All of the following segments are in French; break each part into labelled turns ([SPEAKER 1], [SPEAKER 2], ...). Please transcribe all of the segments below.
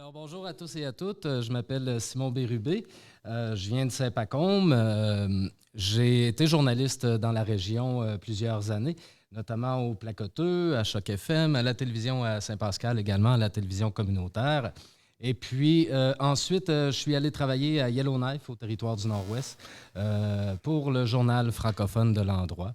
[SPEAKER 1] Alors, bonjour à tous et à toutes. Je m'appelle Simon Bérubé. Je viens de Saint-Pacôme. J'ai été journaliste dans la région plusieurs années, notamment au Placoteux, à Choc FM, à la télévision à Saint-Pascal également, à la télévision communautaire. Et puis ensuite, je suis allé travailler à Yellowknife, au territoire du Nord-Ouest, pour le journal francophone de l'endroit.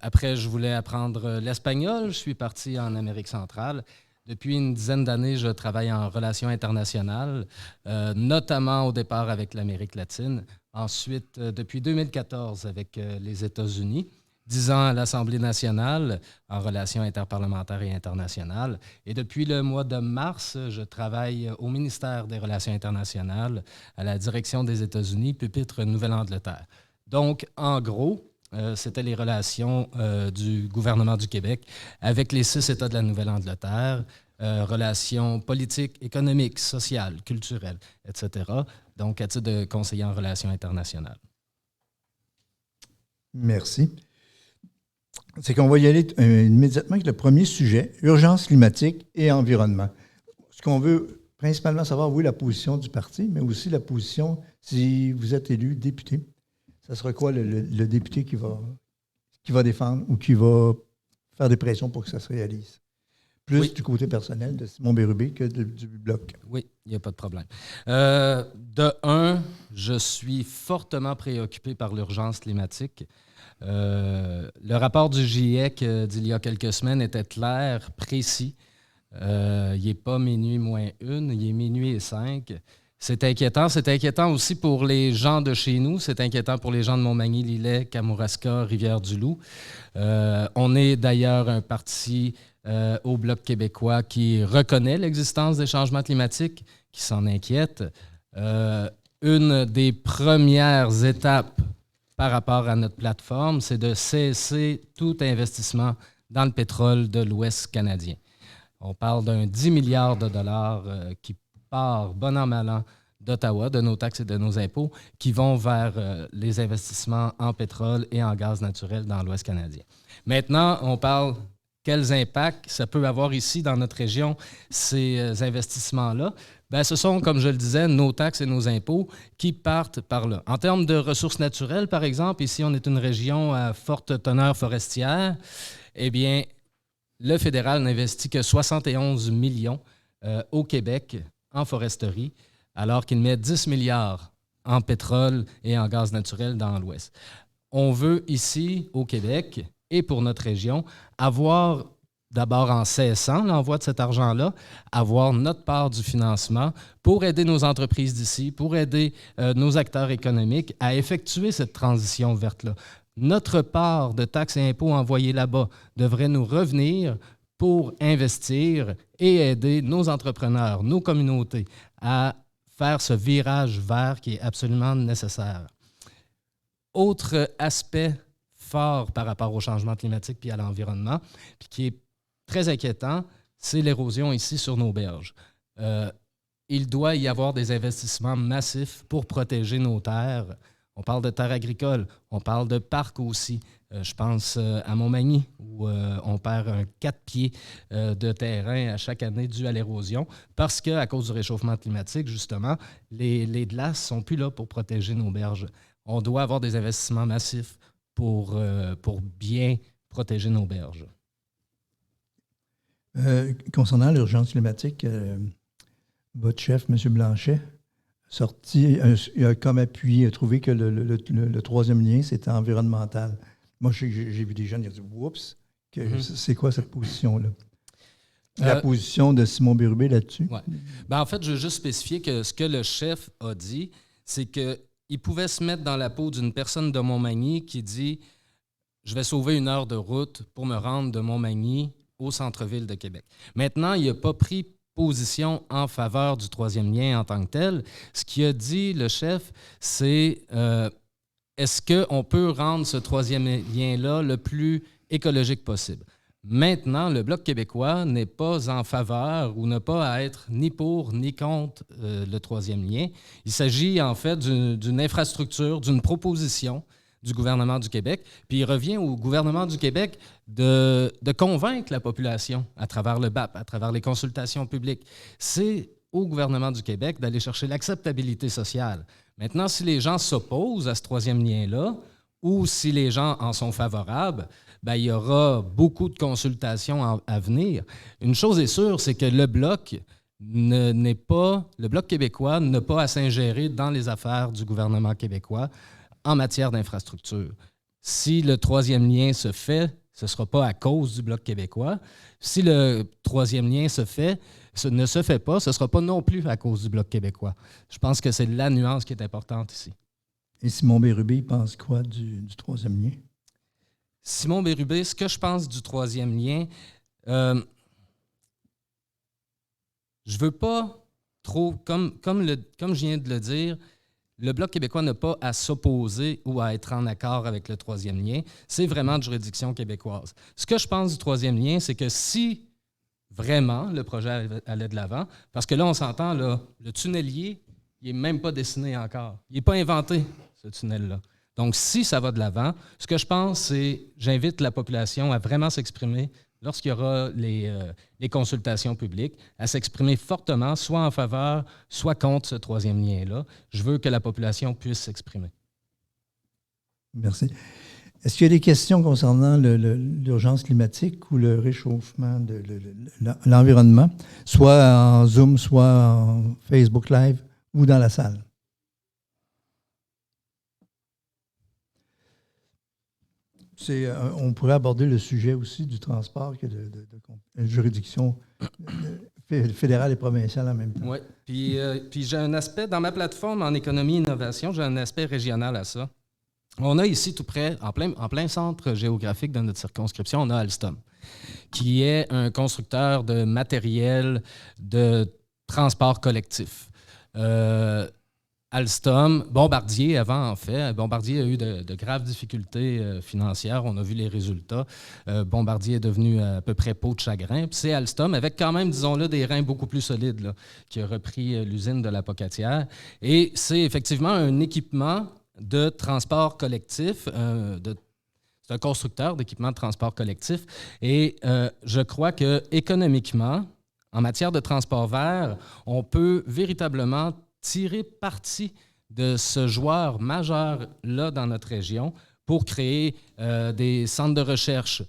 [SPEAKER 1] Après, je voulais apprendre l'espagnol. Je suis parti en Amérique centrale. Depuis une dizaine d'années, je travaille en relations internationales, notamment au départ avec l'Amérique latine. Ensuite, depuis 2014, avec les États-Unis. 10 ans à l'Assemblée nationale en relations interparlementaires et internationales. Et depuis le mois de mars, je travaille au ministère des Relations internationales, à la direction des États-Unis, pupitre Nouvelle-Angleterre. Donc, en gros, c'était les relations du gouvernement du Québec avec les 6 États de la Nouvelle-Angleterre, relations politiques, économiques, sociales, culturelles, etc. Donc, à titre de conseiller en relations internationales.
[SPEAKER 2] Merci. C'est qu'on va y aller immédiatement avec le premier sujet, urgence climatique et environnement. Ce qu'on veut principalement savoir, oui, la position du parti, mais aussi la position, si vous êtes élu député, ça sera quoi le député qui va défendre ou qui va faire des pressions pour que ça se réalise? Plus du côté personnel de Simon Bérubé que du Bloc.
[SPEAKER 1] Oui, il n'y a pas de problème. De un, je suis fortement préoccupé par l'urgence climatique. Le rapport du GIEC d'il y a quelques semaines était clair, précis. Il n'est pas minuit moins 1, il est minuit et 5. C'est inquiétant. C'est inquiétant aussi pour les gens de chez nous. C'est inquiétant pour les gens de Montmagny, Lillet, Kamouraska, Rivière-du-Loup. On est d'ailleurs un parti au Bloc québécois qui reconnaît l'existence des changements climatiques, qui s'en inquiète. Une des premières étapes par rapport à notre plateforme, c'est de cesser tout investissement dans le pétrole de l'Ouest canadien. On parle d'un 10 milliards de dollars qui part, bon an, mal an, d'Ottawa, de nos taxes et de nos impôts, qui vont vers les investissements en pétrole et en gaz naturel dans l'Ouest canadien. Maintenant, on parle quels impacts ça peut avoir ici dans notre région, ces investissements-là. Bien, ce sont, comme je le disais, nos taxes et nos impôts qui partent par là. En termes de ressources naturelles, par exemple, ici, on est une région à forte teneur forestière. Eh bien, le fédéral n'investit que 71 millions au Québec en foresterie, alors qu'il met 10 milliards en pétrole et en gaz naturel dans l'Ouest. On veut ici, au Québec, et pour notre région, avoir, d'abord en cessant l'envoi de cet argent-là, avoir notre part du financement pour aider nos entreprises d'ici, pour aider nos acteurs économiques à effectuer cette transition verte-là. Notre part de taxes et impôts envoyés là-bas devrait nous revenir pour investir et aider nos entrepreneurs, nos communautés à faire ce virage vert qui est absolument nécessaire. Autre aspect fort par rapport au changement climatique puis à l'environnement, puis qui est très inquiétant, c'est l'érosion ici sur nos berges. Il doit y avoir des investissements massifs pour protéger nos terres. On parle de terres agricoles, on parle de parcs aussi. Je pense à Montmagny, où on perd 4 pieds de terrain à chaque année dû à l'érosion, parce qu'à cause du réchauffement climatique, justement, les glaces ne sont plus là pour protéger nos berges. On doit avoir des investissements massifs pour bien protéger nos berges.
[SPEAKER 2] Concernant l'urgence climatique, votre chef, M. Blanchet, a comme appui, a trouvé que le troisième lien, c'était environnemental. Moi, j'ai vu des gens qui ont dit « Oups, c'est quoi cette position-là? » La position de Simon Bérubé là-dessus?
[SPEAKER 1] Ouais. Ben, en fait, je veux juste spécifier que ce que le chef a dit, c'est qu'il pouvait se mettre dans la peau d'une personne de Montmagny qui dit « Je vais sauver 1 heure de route pour me rendre de Montmagny au centre-ville de Québec. » Maintenant, il n'a pas pris position en faveur du troisième lien en tant que tel. Ce qu'il a dit, le chef, c'est est-ce qu'on peut rendre ce troisième lien-là le plus écologique possible? Maintenant, le Bloc québécois n'est pas en faveur ou n'a pas à être ni pour ni contre le troisième lien. Il s'agit en fait d'une infrastructure, d'une proposition du gouvernement du Québec. Puis il revient au gouvernement du Québec de convaincre la population à travers le BAP, à travers les consultations publiques. C'est au gouvernement du Québec d'aller chercher l'acceptabilité sociale. Maintenant, si les gens s'opposent à ce troisième lien-là, ou si les gens en sont favorables, bien, il y aura beaucoup de consultations à venir. Une chose est sûre, c'est que le Bloc québécois n'a pas à s'ingérer dans les affaires du gouvernement québécois en matière d'infrastructure. Si le troisième lien se fait, ce ne sera pas à cause du Bloc québécois. Si le troisième lien ne se fait pas, ce ne sera pas non plus à cause du Bloc québécois. Je pense que c'est la nuance qui est importante ici.
[SPEAKER 2] Et Simon Bérubé, il pense quoi du troisième lien?
[SPEAKER 1] Simon Bérubé, ce que je pense du troisième lien, je ne veux pas trop, comme je viens de le dire, le Bloc québécois n'a pas à s'opposer ou à être en accord avec le troisième lien. C'est vraiment de juridiction québécoise. Ce que je pense du troisième lien, c'est que si vraiment le projet allait de l'avant, parce que là, on s'entend, là, le tunnelier, il n'est même pas dessiné encore. Il n'est pas inventé, ce tunnel-là. Donc, si ça va de l'avant, ce que je pense, c'est j'invite la population à vraiment s'exprimer lorsqu'il y aura les consultations publiques, à s'exprimer fortement, soit en faveur, soit contre ce troisième lien-là. Je veux que la population puisse s'exprimer.
[SPEAKER 2] Merci. Est-ce qu'il y a des questions concernant l'urgence climatique ou le réchauffement de l'environnement, soit en Zoom, soit en Facebook Live ou dans la salle? On pourrait aborder le sujet aussi du transport, que de juridiction fédérale et provinciale en même temps.
[SPEAKER 1] Oui, puis j'ai un aspect, dans ma plateforme en économie et innovation, j'ai un aspect régional à ça. On a ici tout près, en plein centre géographique de notre circonscription, on a Alstom, qui est un constructeur de matériel de transport collectif. Alstom, Bombardier avant, en fait. Bombardier a eu de graves difficultés financières. On a vu les résultats. Bombardier est devenu à peu près peau de chagrin. Puis c'est Alstom, avec quand même, disons-le, des reins beaucoup plus solides, là, qui a repris l'usine de la Pocatière. Et c'est effectivement un équipement de transport collectif. C'est un constructeur d'équipements de transport collectif. Et je crois qu'économiquement, en matière de transport vert, on peut véritablement tirer parti de ce joueur majeur-là dans notre région pour créer des centres de recherche,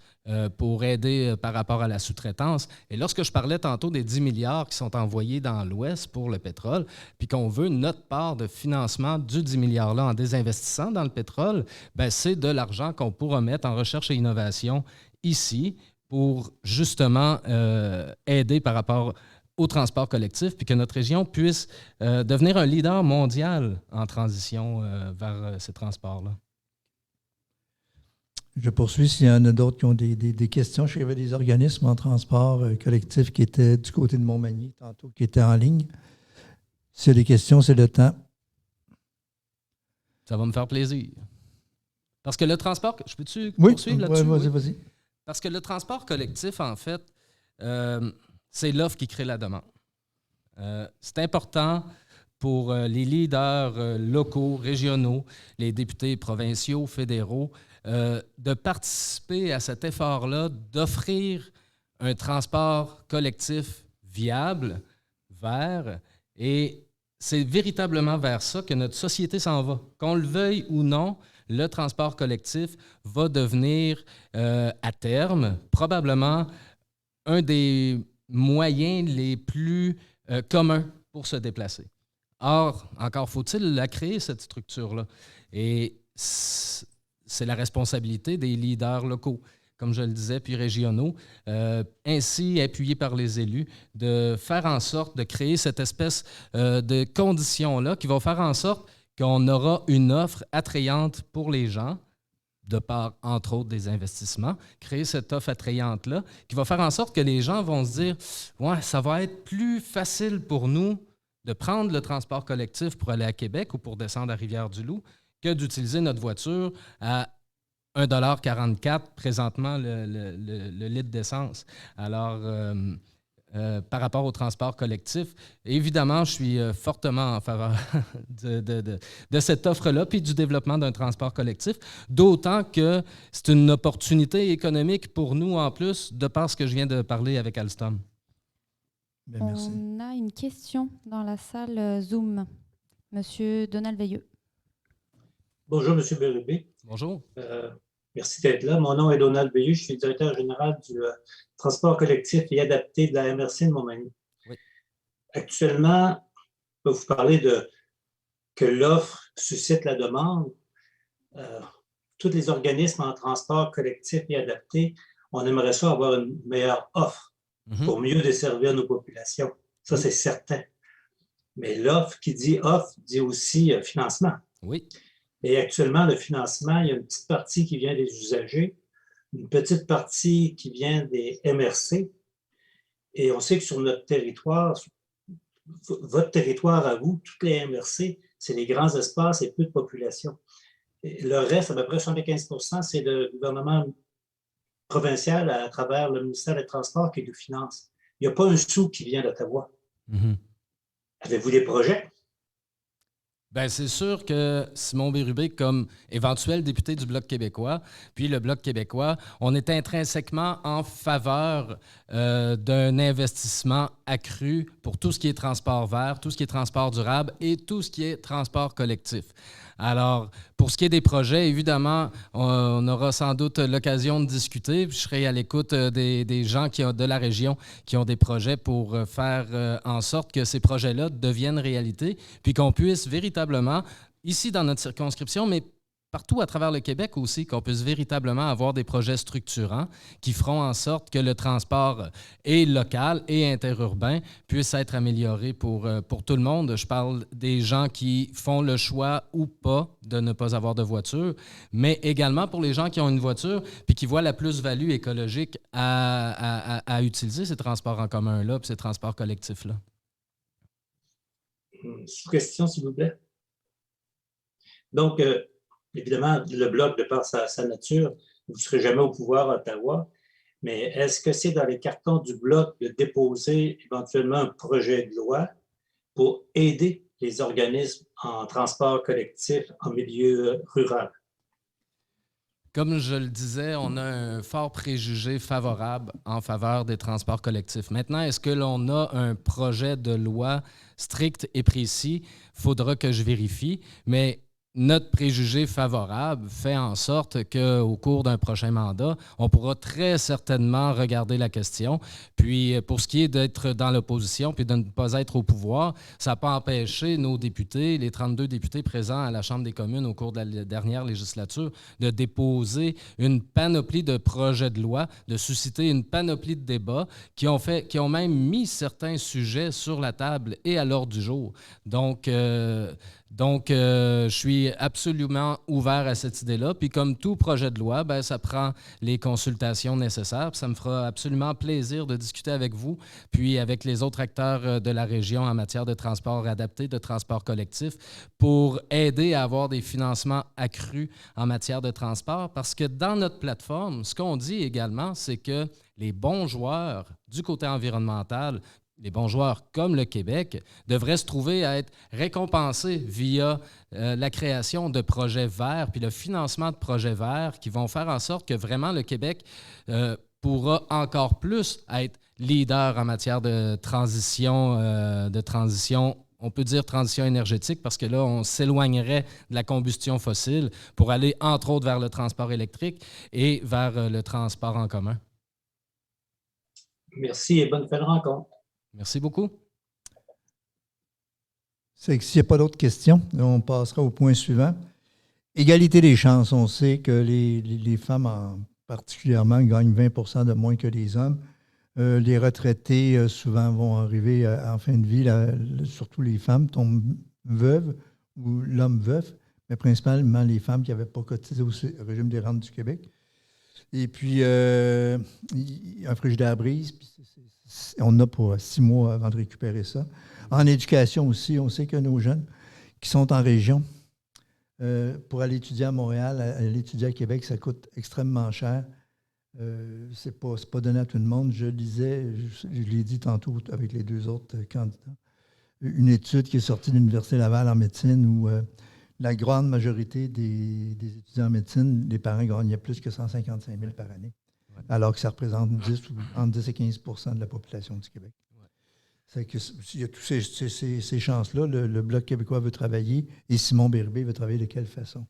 [SPEAKER 1] pour aider par rapport à la sous-traitance. Et lorsque je parlais tantôt des 10 milliards qui sont envoyés dans l'Ouest pour le pétrole, puis qu'on veut notre part de financement du 10 milliards-là en désinvestissant dans le pétrole, bien, c'est de l'argent qu'on pourra mettre en recherche et innovation ici pour justement aider par rapport au transport collectif, puis que notre région puisse devenir un leader mondial en transition vers ces transports-là.
[SPEAKER 2] Je poursuis s'il y en a d'autres qui ont des questions. Je sais qu'il y avait des organismes en transport collectif qui étaient du côté de Montmagny, tantôt, qui étaient en ligne. S'il y a des questions, c'est le temps.
[SPEAKER 1] Ça va me faire plaisir. Parce que le transport... Je peux-tu poursuivre là-dessus?
[SPEAKER 2] Oui, vas-y.
[SPEAKER 1] Parce que le transport collectif, en fait... c'est l'offre qui crée la demande. C'est important pour les leaders locaux, régionaux, les députés provinciaux, fédéraux, de participer à cet effort-là, d'offrir un transport collectif viable, vert, et c'est véritablement vers ça que notre société s'en va. Qu'on le veuille ou non, le transport collectif va devenir, à terme, probablement un des moyens les plus communs pour se déplacer. Or, encore faut-il la créer, cette structure-là. Et c'est la responsabilité des leaders locaux, comme je le disais, puis régionaux, ainsi appuyés par les élus, de faire en sorte de créer cette espèce de conditions-là qui vont faire en sorte qu'on aura une offre attrayante pour les gens, de par, entre autres, des investissements, créer cette offre attrayante-là, qui va faire en sorte que les gens vont se dire « Ouais, ça va être plus facile pour nous de prendre le transport collectif pour aller à Québec ou pour descendre à Rivière-du-Loup que d'utiliser notre voiture à 1,44 $ présentement le litre d'essence. » Alors, par rapport au transport collectif, évidemment, je suis fortement en faveur de cette offre-là, puis du développement d'un transport collectif, d'autant que c'est une opportunité économique pour nous en plus, de par ce que je viens de parler avec Alstom.
[SPEAKER 2] Bien, merci.
[SPEAKER 3] On a une question dans la salle Zoom. Monsieur Donald Veilleux.
[SPEAKER 4] Bonjour, M. Bérubé.
[SPEAKER 1] Bonjour.
[SPEAKER 4] Merci d'être là. Mon nom est Donald Veilleux. Je suis directeur général du transport collectif et adapté de la MRC de Montmagny.
[SPEAKER 1] Oui.
[SPEAKER 4] Actuellement, je vais vous parler de que l'offre suscite la demande. Tous les organismes en transport collectif et adapté, on aimerait ça avoir une meilleure offre pour mieux desservir nos populations. Ça, c'est certain. Mais l'offre qui dit offre dit aussi financement.
[SPEAKER 1] Oui.
[SPEAKER 4] Et actuellement, le financement, il y a une petite partie qui vient des usagers, une petite partie qui vient des MRC. Et on sait que sur notre territoire, votre territoire à vous, toutes les MRC, c'est les grands espaces et peu de population. Et le reste, à peu près 75 %, c'est le gouvernement provincial à travers le ministère des Transports qui le finance. Il n'y a pas un sou qui vient d'Ottawa. Avez-vous des projets?
[SPEAKER 1] Bien, c'est sûr que Simon Bérubé, comme éventuel député du Bloc québécois, puis le Bloc québécois, on est intrinsèquement en faveur d'un investissement accru pour tout ce qui est transport vert, tout ce qui est transport durable et tout ce qui est transport collectif. Alors, pour ce qui est des projets, évidemment, on aura sans doute l'occasion de discuter. Je serai à l'écoute des gens de la région qui ont des projets pour faire en sorte que ces projets-là deviennent réalité, puis qu'on puisse véritablement, ici dans notre circonscription, mais partout à travers le Québec aussi, qu'on puisse véritablement avoir des projets structurants qui feront en sorte que le transport et local et interurbain puisse être amélioré pour tout le monde. Je parle des gens qui font le choix ou pas de ne pas avoir de voiture, mais également pour les gens qui ont une voiture puis qui voient la plus-value écologique à utiliser ces transports en commun-là puis ces transports collectifs-là.
[SPEAKER 4] Sous-question, s'il vous plaît. Donc, évidemment, le Bloc, de par sa nature, vous ne serez jamais au pouvoir à Ottawa, mais est-ce que c'est dans les cartons du Bloc de déposer éventuellement un projet de loi pour aider les organismes en transport collectif en milieu rural?
[SPEAKER 1] Comme je le disais, on a un fort préjugé favorable en faveur des transports collectifs. Maintenant, est-ce que l'on a un projet de loi strict et précis? Il faudra que je vérifie, mais notre préjugé favorable fait en sorte qu'au cours d'un prochain mandat, on pourra très certainement regarder la question. Puis, pour ce qui est d'être dans l'opposition puis de ne pas être au pouvoir, ça n'a pas empêché nos députés, les 32 députés présents à la Chambre des communes au cours de la dernière législature, de déposer une panoplie de projets de loi, de susciter une panoplie de débats qui ont même mis certains sujets sur la table et à l'ordre du jour. Donc, je suis absolument ouvert à cette idée-là. Puis comme tout projet de loi, bien, ça prend les consultations nécessaires. Puis ça me fera absolument plaisir de discuter avec vous, puis avec les autres acteurs de la région en matière de transport adapté, de transport collectif, pour aider à avoir des financements accrus en matière de transport. Parce que dans notre plateforme, ce qu'on dit également, c'est que les bons joueurs du côté environnemental, les bons joueurs comme le Québec, devraient se trouver à être récompensés via la création de projets verts puis le financement de projets verts qui vont faire en sorte que vraiment le Québec pourra encore plus être leader en matière de transition, on peut dire transition énergétique parce que là, on s'éloignerait de la combustion fossile pour aller entre autres vers le transport électrique et vers le transport en commun.
[SPEAKER 4] Merci et bonne fin de rencontre.
[SPEAKER 1] Merci beaucoup.
[SPEAKER 2] C'est que s'il n'y a pas d'autres questions, on passera au point suivant. Égalité des chances. On sait que les femmes particulièrement gagnent 20 % de moins que les hommes. Les retraités, souvent, vont arriver en fin de vie, surtout les femmes tombent veuves ou l'homme veuf, mais principalement les femmes qui n'avaient pas cotisé au régime des rentes du Québec. Et puis, un frigidaire brise, puis on a pour 6 mois avant de récupérer ça. En éducation aussi, on sait que nos jeunes qui sont en région, pour aller étudier à Montréal, aller étudier à Québec, ça coûte extrêmement cher. C'est pas donné à tout le monde. Je lisais, je l'ai dit tantôt avec les 2 autres candidats, une étude qui est sortie de l'Université Laval en médecine où la grande majorité des étudiants en médecine, les parents gagnaient plus que 155 000 par année, alors que ça représente entre 10 et 15 % de la population du Québec. C'est que s'il y a toutes ces chances-là, le Bloc québécois veut travailler et Simon Bérubé veut travailler de quelle façon?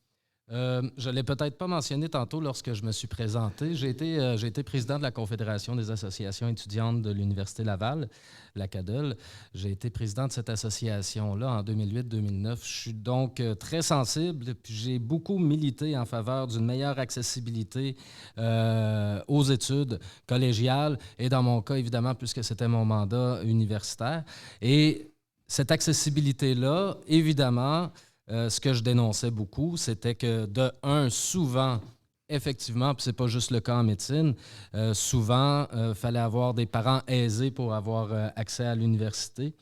[SPEAKER 1] Je ne l'ai peut-être pas mentionné tantôt lorsque je me suis présenté. J'ai été président de la Confédération des associations étudiantes de l'Université Laval, la CADEL. J'ai été président de cette association-là en 2008-2009. Je suis donc très sensible, puis j'ai beaucoup milité en faveur d'une meilleure accessibilité aux études collégiales et dans mon cas, évidemment, puisque c'était mon mandat universitaire. Et cette accessibilité-là, évidemment, ce que je dénonçais beaucoup, c'était que, de un, souvent, effectivement, puis c'est pas juste le cas en médecine, souvent, il fallait avoir des parents aisés pour avoir accès à l'université.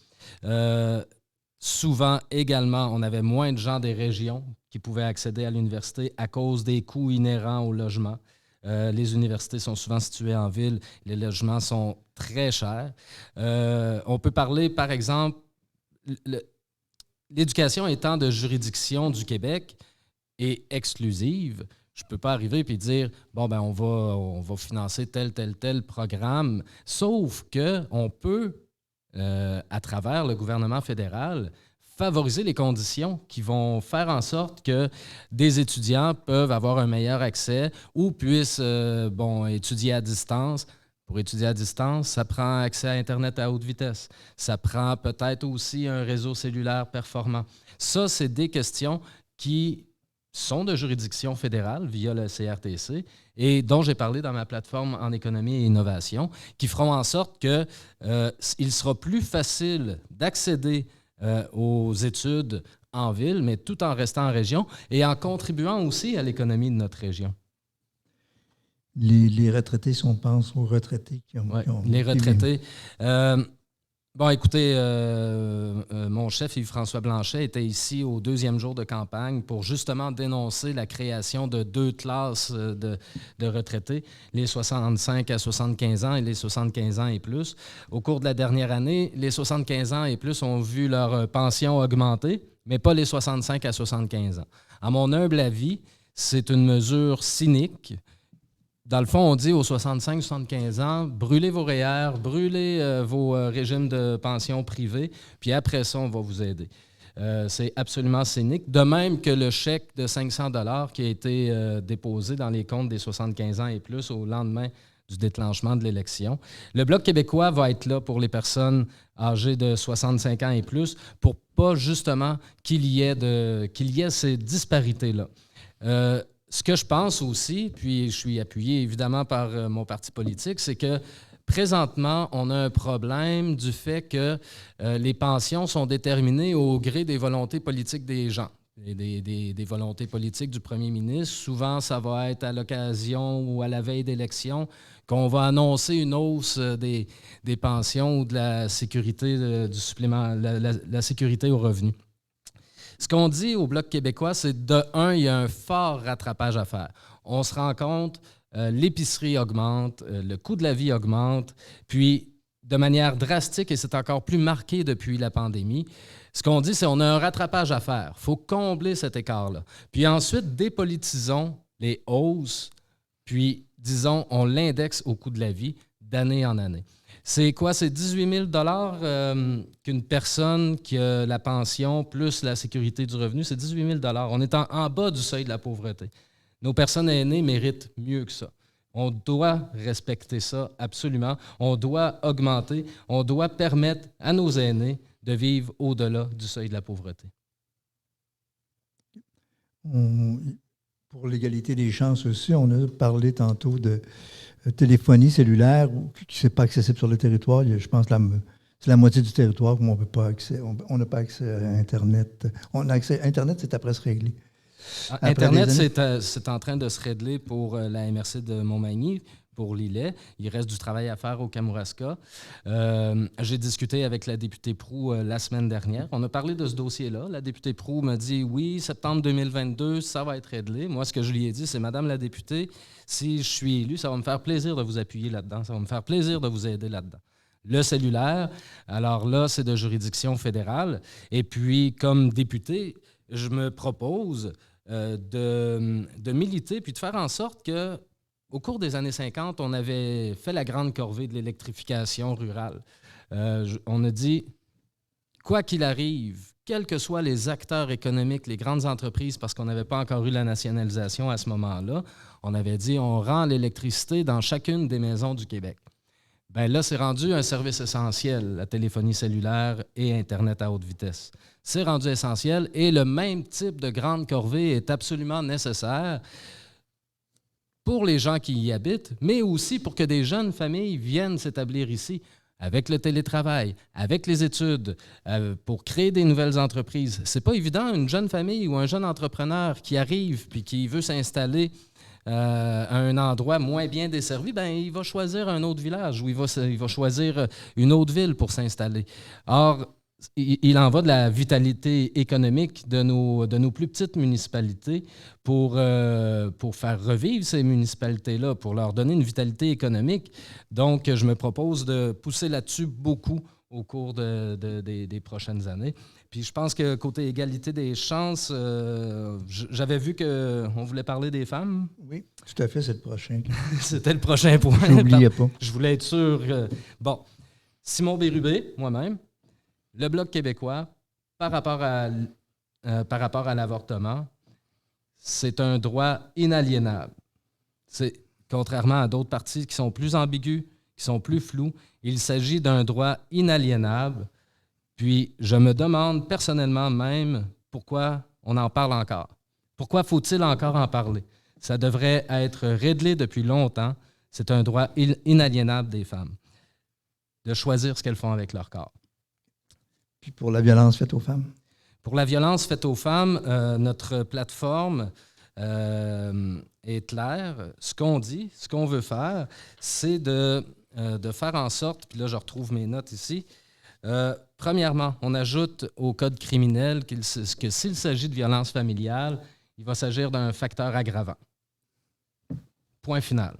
[SPEAKER 1] Souvent, également, on avait moins de gens des régions qui pouvaient accéder à l'université à cause des coûts inhérents au logement. Les universités sont souvent situées en ville, les logements sont très chers. On peut parler, par exemple, l'éducation étant de juridiction du Québec et exclusive, je ne peux pas arriver et dire bon, ben on va financer tel programme. Sauf qu'on peut, à travers le gouvernement fédéral, favoriser les conditions qui vont faire en sorte que des étudiants peuvent avoir un meilleur accès ou puissent étudier à distance. Pour étudier à distance, ça prend accès à Internet à haute vitesse. Ça prend peut-être aussi un réseau cellulaire performant. Ça, c'est des questions qui sont de juridiction fédérale via le CRTC et dont j'ai parlé dans ma plateforme en économie et innovation, qui feront en sorte qu'il sera plus facile d'accéder aux études en ville, mais tout en restant en région et en contribuant aussi à l'économie de notre région.
[SPEAKER 2] Les retraités, si on pense aux retraités qui ont...
[SPEAKER 1] Les retraités. Écoutez, mon chef Yves-François Blanchet était ici au 2e jour de campagne pour justement dénoncer la création de 2 classes de retraités, les 65 à 75 ans et les 75 ans et plus. Au cours de la dernière année, les 75 ans et plus ont vu leur pension augmenter, mais pas les 65 à 75 ans. À mon humble avis, c'est une mesure cynique. Dans le fond, on dit aux 65-75 ans, brûlez vos REER, brûlez vos régimes de pension privés, puis après ça, on va vous aider. C'est absolument cynique. De même que le chèque de 500 $ qui a été déposé dans les comptes des 75 ans et plus au lendemain du déclenchement de l'élection. Le Bloc québécois va être là pour les personnes âgées de 65 ans et plus pour pas justement qu'il y ait ces disparités-là. Ce que je pense aussi, puis je suis appuyé évidemment par mon parti politique, c'est que présentement, on a un problème du fait que les pensions sont déterminées au gré des volontés politiques des gens, et des volontés politiques du premier ministre. Souvent, ça va être à l'occasion ou à la veille d'élection qu'on va annoncer une hausse des pensions ou de la sécurité du supplément, la sécurité aux revenus. Ce qu'on dit au Bloc québécois, c'est de un, il y a un fort rattrapage à faire. On se rend compte, l'épicerie augmente, le coût de la vie augmente, puis de manière drastique, et c'est encore plus marqué depuis la pandémie, ce qu'on dit, c'est qu'on a un rattrapage à faire. Il faut combler cet écart-là. Puis ensuite, dépolitisons les hausses, puis disons, on l'indexe au coût de la vie d'année en année. C'est quoi? C'est 18 000 qu'une personne qui a la pension plus la sécurité du revenu, c'est 18 000 On est en bas du seuil de la pauvreté. Nos personnes aînées méritent mieux que ça. On doit respecter ça absolument. On doit augmenter. On doit permettre à nos aînés de vivre au-delà du seuil de la pauvreté.
[SPEAKER 2] Pour l'égalité des chances aussi, on a parlé tantôt de téléphonie cellulaire qui n'est pas accessible sur le territoire. Je pense que c'est la moitié du territoire où on n'a pas accès à Internet. Internet, c'est après se régler.
[SPEAKER 1] Internet, c'est en train de se régler pour la MRC de Montmagny, pour l'îlet. Il reste du travail à faire au Kamouraska. J'ai discuté avec la députée Proulx la semaine dernière. On a parlé de ce dossier-là. La députée Proulx m'a dit, oui, septembre 2022, ça va être réglé. Moi, ce que je lui ai dit, c'est, Madame la députée, si je suis élu, ça va me faire plaisir de vous appuyer là-dedans. Ça va me faire plaisir de vous aider là-dedans. Le cellulaire, alors là, c'est de juridiction fédérale. Et puis, comme député, je me propose de militer puis de faire en sorte que au cours des années 50, on avait fait la grande corvée de l'électrification rurale. On a dit, quoi qu'il arrive, quels que soient les acteurs économiques, les grandes entreprises, parce qu'on n'avait pas encore eu la nationalisation à ce moment-là, on avait dit on rend l'électricité dans chacune des maisons du Québec. Bien là, c'est rendu un service essentiel, la téléphonie cellulaire et Internet à haute vitesse. C'est rendu essentiel et le même type de grande corvée est absolument nécessaire pour les gens qui y habitent, mais aussi pour que des jeunes familles viennent s'établir ici. Avec le télétravail, avec les études, pour créer des nouvelles entreprises. C'est pas évident, une jeune famille ou un jeune entrepreneur qui arrive puis qui veut s'installer à un endroit moins bien desservi, bien, il va choisir un autre village ou il va choisir une autre ville pour s'installer. Or, il en va de la vitalité économique de nos plus petites municipalités pour faire revivre ces municipalités-là, pour leur donner une vitalité économique. Donc, je me propose de pousser là-dessus beaucoup au cours des prochaines années. Puis je pense que côté égalité des chances, j'avais vu qu'on voulait parler des femmes.
[SPEAKER 2] Oui, tout à fait, c'est le prochain.
[SPEAKER 1] C'était le prochain point.
[SPEAKER 2] Je n'oubliais pas.
[SPEAKER 1] Je voulais être sûr. Bon, Simon Bérubé, moi-même, le Bloc québécois, par rapport à l'avortement, c'est un droit inaliénable. Contrairement à d'autres partis qui sont plus ambigus, qui sont plus flous, il s'agit d'un droit inaliénable. Puis je me demande personnellement même pourquoi on en parle encore. Pourquoi faut-il encore en parler? Ça devrait être réglé depuis longtemps. C'est un droit inaliénable des femmes de choisir ce qu'elles font avec leur corps.
[SPEAKER 2] Puis pour la violence faite aux femmes?
[SPEAKER 1] Pour la violence faite aux femmes, notre plateforme est claire. Ce qu'on dit, ce qu'on veut faire, c'est de faire en sorte, puis là je retrouve mes notes ici, premièrement, on ajoute au code criminel que s'il s'agit de violence familiale, il va s'agir d'un facteur aggravant. Point final.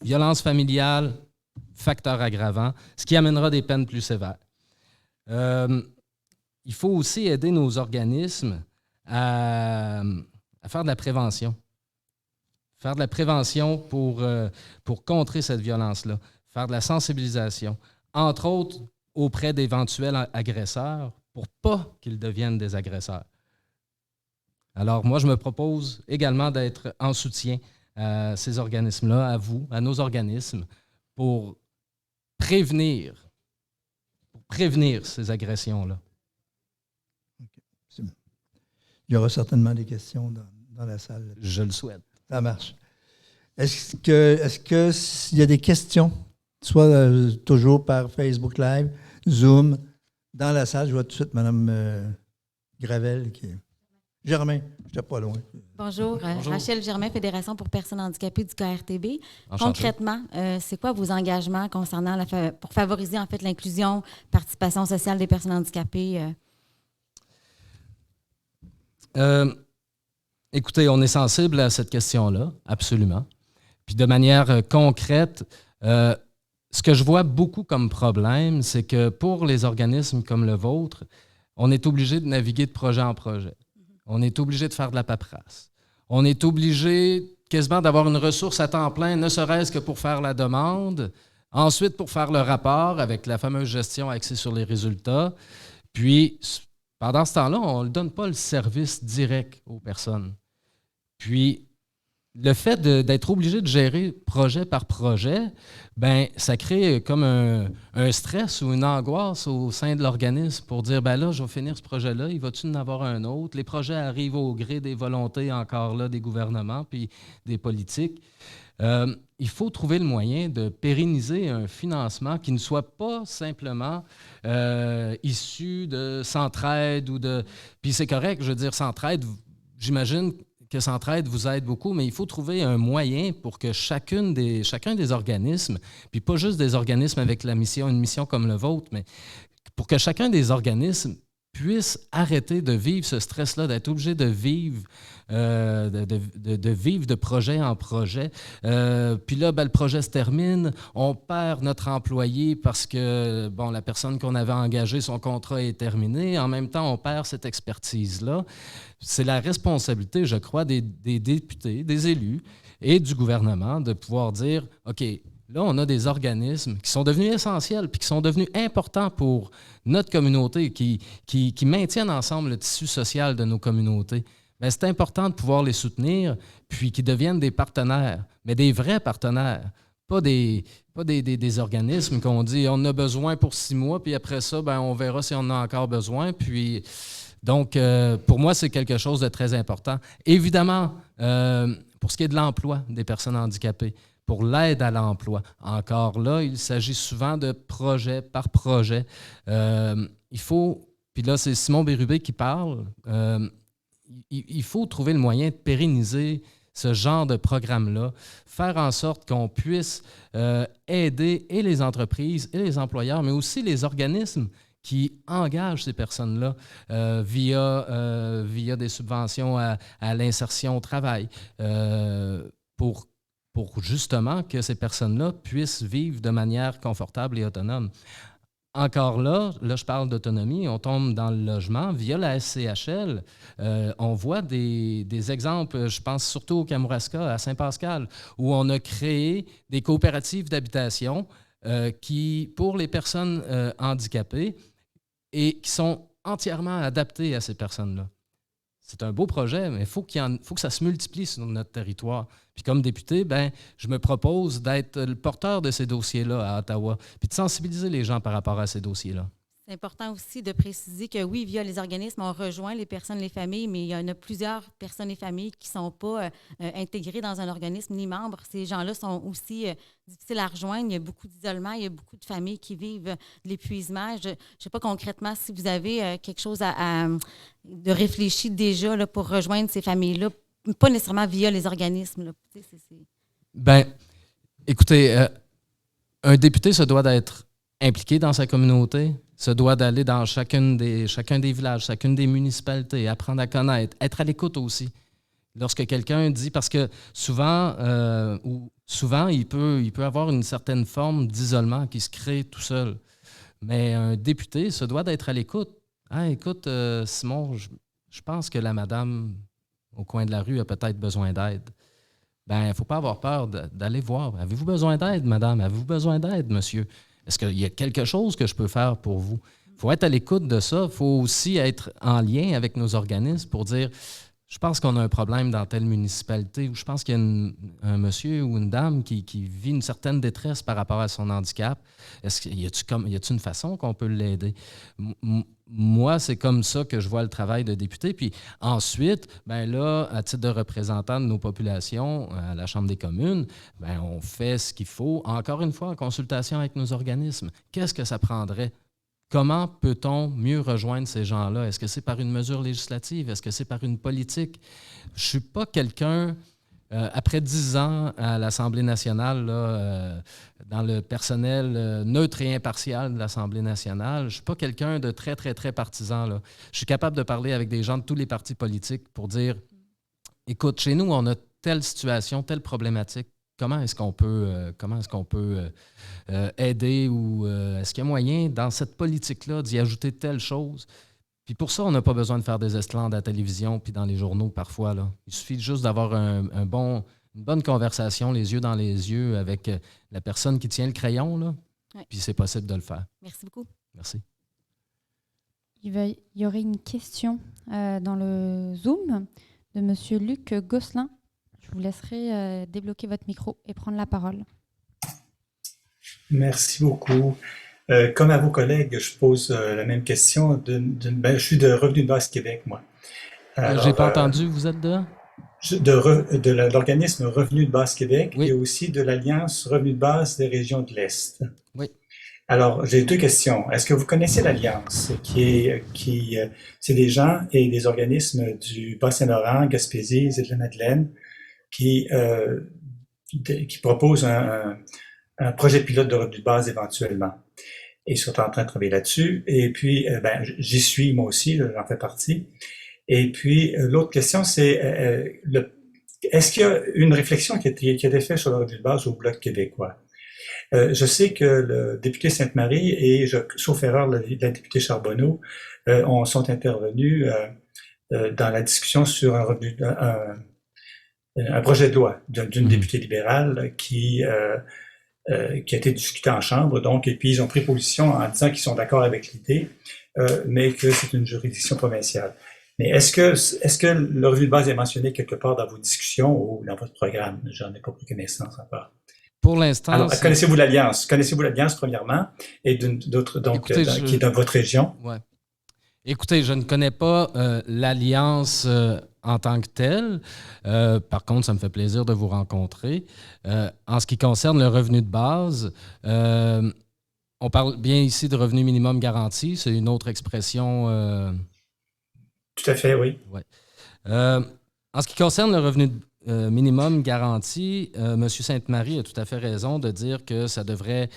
[SPEAKER 1] Violence familiale, facteur aggravant, ce qui amènera des peines plus sévères. Il faut aussi aider nos organismes à faire de la prévention. Faire de la prévention pour contrer cette violence-là. Faire de la sensibilisation. Entre autres, auprès d'éventuels agresseurs pour pas qu'ils deviennent des agresseurs. Alors, moi, je me propose également d'être en soutien à ces organismes-là, à vous, à nos organismes, pour prévenir ces agressions-là.
[SPEAKER 2] Okay. Il y aura certainement des questions dans la salle.
[SPEAKER 1] Je le souhaite.
[SPEAKER 2] Ça marche. Est-ce que s'il y a des questions, soit toujours par Facebook Live, Zoom, dans la salle, je vois tout de suite Mme Gravel qui est... Germain, je n'étais pas loin.
[SPEAKER 5] Bonjour. Rachel Germain, Fédération pour personnes handicapées du KRTB.
[SPEAKER 1] Enchanté.
[SPEAKER 5] Concrètement, c'est quoi vos engagements concernant pour favoriser en fait l'inclusion, participation sociale des personnes handicapées?
[SPEAKER 1] Écoutez, on est sensible à cette question-là, absolument. Puis de manière concrète, ce que je vois beaucoup comme problème, c'est que pour les organismes comme le vôtre, on est obligé de naviguer de projet en projet. On est obligé de faire de la paperasse. On est obligé quasiment d'avoir une ressource à temps plein, ne serait-ce que pour faire la demande, ensuite pour faire le rapport avec la fameuse gestion axée sur les résultats. Puis, pendant ce temps-là, on ne donne pas le service direct aux personnes. Puis, le fait d'être obligé de gérer projet par projet, ben ça crée comme un stress ou une angoisse au sein de l'organisme pour dire, ben là, je vais finir ce projet-là, il va-tu en avoir un autre? Les projets arrivent au gré des volontés encore là des gouvernements puis des politiques. Il faut trouver le moyen de pérenniser un financement qui ne soit pas simplement issu de Centraide ou de... Puis c'est correct, je veux dire, Centraide, j'imagine que Centraide vous aide beaucoup, mais il faut trouver un moyen pour que chacun des organismes, puis pas juste des organismes avec une mission comme le vôtre, mais pour que chacun des organismes puisse arrêter de vivre ce stress-là, d'être obligé de vivre, de vivre de projet en projet. Puis là, ben, le projet se termine, on perd notre employé parce que bon, la personne qu'on avait engagée, son contrat est terminé. En même temps, on perd cette expertise-là. C'est la responsabilité, je crois, des députés, des élus et du gouvernement de pouvoir dire, OK, Là, on a des organismes qui sont devenus essentiels puis qui sont devenus importants pour notre communauté, qui maintiennent ensemble le tissu social de nos communautés. Bien, c'est important de pouvoir les soutenir puis qu'ils deviennent des partenaires, mais des vrais partenaires, pas des organismes qu'on dit on a besoin pour 6 mois, puis après ça, bien, on verra si on en a encore besoin. Puis, donc, pour moi, c'est quelque chose de très important. Évidemment, pour ce qui est de l'emploi des personnes handicapées, pour l'aide à l'emploi, encore là, il s'agit souvent de projet par projet. Il faut, puis là, c'est Simon Bérubé qui parle, il faut trouver le moyen de pérenniser ce genre de programme-là, faire en sorte qu'on puisse aider et les entreprises et les employeurs, mais aussi les organismes qui engagent ces personnes-là via des subventions à l'insertion au travail pour justement que ces personnes-là puissent vivre de manière confortable et autonome. Encore là, je parle d'autonomie, on tombe dans le logement. Via la SCHL, on voit des exemples, je pense surtout au Kamouraska, à Saint-Pascal, où on a créé des coopératives d'habitation qui, pour les personnes handicapées, et qui sont entièrement adaptées à ces personnes-là. C'est un beau projet, mais il faut que ça se multiplie sur notre territoire. Puis comme député, ben, je me propose d'être le porteur de ces dossiers-là à Ottawa, puis de sensibiliser les gens par rapport à ces dossiers-là.
[SPEAKER 5] C'est important aussi de préciser que oui, via les organismes, on rejoint les personnes, les familles, mais il y en a plusieurs personnes et familles qui ne sont pas intégrées dans un organisme ni membres. Ces gens-là sont aussi difficiles à rejoindre. Il y a beaucoup d'isolement, il y a beaucoup de familles qui vivent de l'épuisement. Je ne sais pas concrètement si vous avez quelque chose de réfléchi déjà là, pour rejoindre ces familles-là, pas nécessairement via les organismes. Là.
[SPEAKER 1] Bien, écoutez, un député se doit d'être impliqué dans sa communauté, se doit d'aller dans chacun des villages, chacune des municipalités, apprendre à connaître, être à l'écoute aussi. Lorsque quelqu'un dit, parce que souvent il peut avoir une certaine forme d'isolement qui se crée tout seul. Mais un député se doit d'être à l'écoute. Ah, écoute, Simon, je pense que la madame au coin de la rue a peut-être besoin d'aide. Bien, il ne faut pas avoir peur d'aller voir. Avez-vous besoin d'aide, madame? Avez-vous besoin d'aide, monsieur? Est-ce qu'il y a quelque chose que je peux faire pour vous? Il faut être à l'écoute de ça. Il faut aussi être en lien avec nos organismes pour dire, je pense qu'on a un problème dans telle municipalité ou je pense qu'il y a un monsieur ou une dame qui vit une certaine détresse par rapport à son handicap. Y a-t-il une façon qu'on peut l'aider? Moi, c'est comme ça que je vois le travail de député. Puis ensuite, ben là, à titre de représentant de nos populations à la Chambre des communes, ben on fait ce qu'il faut, encore une fois, en consultation avec nos organismes. Qu'est-ce que ça prendrait? Comment peut-on mieux rejoindre ces gens-là? Est-ce que c'est par une mesure législative? Est-ce que c'est par une politique? Je ne suis pas quelqu'un, après 10 ans à l'Assemblée nationale, là, dans le personnel neutre et impartial de l'Assemblée nationale, je ne suis pas quelqu'un de très, très, très partisan. Là. Je suis capable de parler avec des gens de tous les partis politiques pour dire, écoute, chez nous, on a telle situation, telle problématique. Comment est-ce qu'on peut aider ou est-ce qu'il y a moyen, dans cette politique-là, d'y ajouter telle chose? Puis pour ça, on n'a pas besoin de faire des esclandres à la télévision puis dans les journaux parfois. Là. Il suffit juste d'avoir une bonne conversation, les yeux dans les yeux, avec la personne qui tient le crayon, là,
[SPEAKER 5] oui.
[SPEAKER 1] Puis c'est possible de le faire.
[SPEAKER 5] Merci beaucoup.
[SPEAKER 1] Merci.
[SPEAKER 3] Il y aurait une question dans le Zoom de M. Luc Gosselin. Je vous laisserai débloquer votre micro et prendre la parole.
[SPEAKER 6] Merci beaucoup. Comme à vos collègues, je pose la même question. Je suis de Revenu de base Québec, moi.
[SPEAKER 1] Je n'ai pas entendu, vous êtes de?
[SPEAKER 6] De l'organisme Revenu de base Québec,
[SPEAKER 1] oui.
[SPEAKER 6] Et aussi de l'Alliance Revenu de base des régions de l'Est.
[SPEAKER 1] Oui.
[SPEAKER 6] Alors, j'ai 2 questions. Est-ce que vous connaissez l'Alliance, c'est des gens et des organismes du Bas-Saint-Laurent, Gaspésie et de la Madeleine qui proposent un projet pilote de revenu de base éventuellement. Et ils sont en train de travailler là-dessus. Et puis, j'y suis moi aussi, j'en fais partie. Et puis, l'autre question, c'est est-ce qu'il y a une réflexion qui a été faite sur le revenu de base au Bloc québécois? Je sais que le député Sainte-Marie et, sauf erreur, la députée Charbonneau sont intervenus dans la discussion sur un projet de loi d'une députée libérale qui qui a été discuté en chambre, donc, et puis ils ont pris position en disant qu'ils sont d'accord avec l'idée, mais que c'est une juridiction provinciale. Mais est-ce que le revenu de base est mentionné quelque part dans vos discussions ou dans votre programme? J'en ai pas pris connaissance encore.
[SPEAKER 1] Pour l'instant,
[SPEAKER 6] Alors, connaissez-vous l'Alliance? Connaissez-vous l'Alliance, premièrement, et d'autres, donc,
[SPEAKER 1] écoutez,
[SPEAKER 6] qui est dans votre région?
[SPEAKER 1] Ouais. Écoutez, je ne connais pas l'Alliance en tant que telle. Par contre, ça me fait plaisir de vous rencontrer. En ce qui concerne le revenu de base, on parle bien ici de revenu minimum garanti. C'est une autre expression.
[SPEAKER 6] Tout à fait, oui.
[SPEAKER 1] Ouais. En ce qui concerne le revenu minimum garanti, M. Sainte-Marie a tout à fait raison de dire que ça devrait,